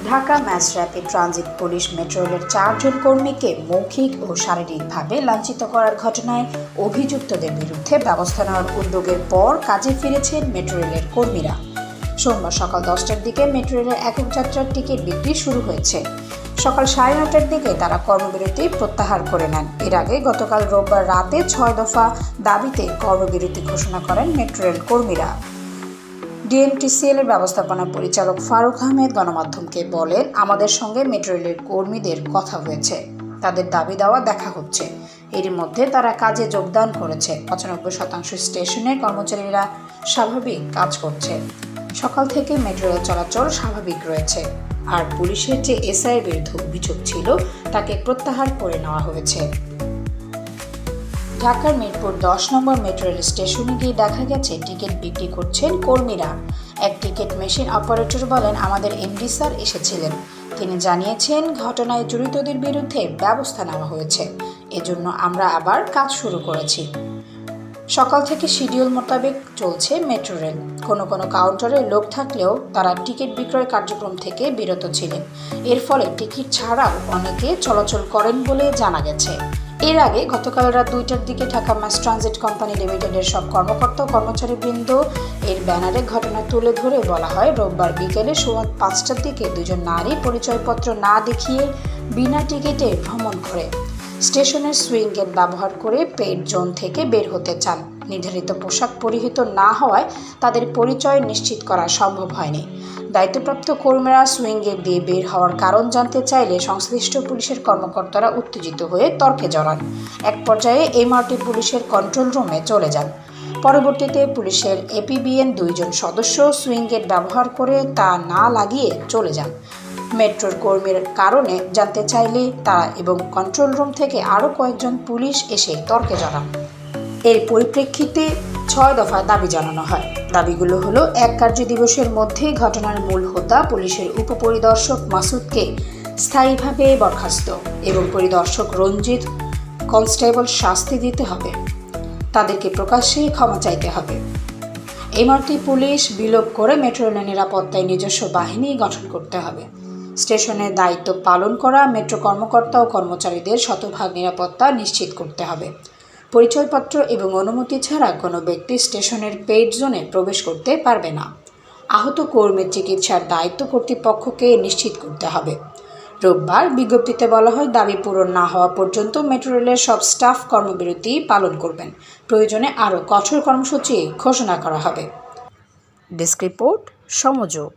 Dhaka mass rapid transit police metro রেলের 4 জন কর্মীকে মৌখিক ও শারীরিকভাবে লাঞ্ছিত করার ঘটনায় অভিযুক্তদের বিরুদ্ধে ব্যবস্থা নেওয়ার উদ্যোগের পর কাজে ফিরেছেন মেট্রো রেলের কর্মীরা। সোমবার সকাল 10টার দিকে মেট্রো রেলের একক যাত্রার টিকিট বিক্রি শুরু হয়েছে। সকাল 9:30টার দিকে তারা কর্মবিরতি প্রত্যাহার করে নেন। এর আগে গতকাল রোববার রাতে 6 দফা দাবিতে কর্মবিরতি ঘোষণা করেন মেট্রো রেল কর্মীরা। ডিএমটিসিএল এর ব্যবস্থাপনা পরিচালক ফারুক আহমেদ গণমাধ্যমকে বলেন, আমাদের সঙ্গে মেট্রো রেলের কর্মীদের কথা হয়েছে, তাদের দাবি দেওয়া দেখা হচ্ছে। এর মধ্যে তারা কাজে যোগদান করেছে। 95% স্টেশনে কর্মচারীরা স্বাভাবিক কাজ করছে। সকাল থেকে মেট্রো রেল চলাচল স্বাভাবিক রয়েছে। আর পুলিশের যে এসআইয়ের বিরুদ্ধে অভিযোগ ছিল তাকে প্রত্যাহার করে নেওয়া হয়েছে। ঢাকার মিরপুর 10 নম্বর মেট্রো রেল স্টেশনে গিয়ে দেখা গেছে টিকিট বিক্রি করছেন কর্মীরা। এক টিকিট মেশিন অপারেটর বলেন, আমাদের এমডি স্যার এসেছিলেন। তিনি জানিয়েছেন ঘটনায় জড়িতদের বিরুদ্ধে ব্যবস্থা নেওয়া হয়েছে। এজন্য আমরা আবার কাজ শুরু করেছি। সকাল থেকে শিডিউল মোতাবেক চলছে মেট্রো রেল। কোনো কাউন্টারে লোক থাকলেও তারা টিকিট বিক্রয় কার্যক্রম থেকে বিরত ছিলেন। এর ফলে টিকিট ছাড়াও অনেকে চলাচল করেন বলে জানা গেছে। এর আগে গতকাল রাত 2টার দিকে ঢাকা ম্যাস ট্রানজিট কোম্পানি লিমিটেডের সব কর্মকর্তা ও কর্মচারীবৃন্দ এর ব্যানারে ঘটনা তুলে ধরে বলা হয়, রোববার বিকেলে সোয়া 5টার দিকে দুজন নারী পরিচয়পত্র না দেখিয়ে বিনা টিকিটে ভ্রমণ করে স্টেশনের সুইং গেট ব্যবহার করে পেইড জোন থেকে বের হতে চান। নির্ধারিত পোশাক পরিহিত না হওয়ায় তাদের পরিচয় নিশ্চিত করা সম্ভব হয়নি। দায়িত্বপ্রাপ্ত কর্মীরা সুইং গেট দিয়ে বের হওয়ার কারণ জানতে চাইলে সংশ্লিষ্ট পুলিশের কর্মকর্তারা উত্তেজিত হয়ে তর্কে জড়ান। এক পর্যায়ে এমআরটি পুলিশের কন্ট্রোল রুমে চলে যান। পরবর্তীতে পুলিশের এপিবিএন 2 জন সদস্য সুইং গেট ব্যবহার করে তা না লাগিয়ে চলে যান। মেট্রোর কর্মীর কারণে জানতে চাইলে তারা এবং কন্ট্রোল রুম থেকে আরও কয়েকজন পুলিশ এসে তর্কে জড়ান। এর পরিপ্রেক্ষিতে 6 দফায় দাবি জানানো হয়। দাবিগুলো হলো, 1 কার্যদিবসের মধ্যে ঘটনার মূল হোতা পুলিশের উপপরিদর্শক মাসুদকে স্থায়ীভাবে বরখাস্ত এবং পরিদর্শক রঞ্জিত কনস্টেবল শাস্তি দিতে হবে। তাদেরকে প্রকাশ্যে ক্ষমা চাইতে হবে। এমআরটি পুলিশ বিলোপ করে মেট্রো রেলের নিরাপত্তায় নিজস্ব বাহিনী গঠন করতে হবে। স্টেশনের দায়িত্ব পালন করা মেট্রো কর্মকর্তা ও কর্মচারীদের শতভাগ নিরাপত্তা নিশ্চিত করতে হবে। পরিচয়পত্র এবং অনুমতি ছাড়া কোনো ব্যক্তি স্টেশনের পেইড জোনে প্রবেশ করতে পারবে না। আহত কর্মীর চিকিৎসার দায়িত্ব কর্তৃপক্ষকে নিশ্চিত করতে হবে। রোববার বিজ্ঞপ্তিতে বলা হয়, দাবি পূরণ না হওয়া পর্যন্ত মেট্রো রেলের সব স্টাফ কর্মবিরতি পালন করবেন। প্রয়োজনে আরও কঠোর কর্মসূচি ঘোষণা করা হবে। Desk report, সমযোগ।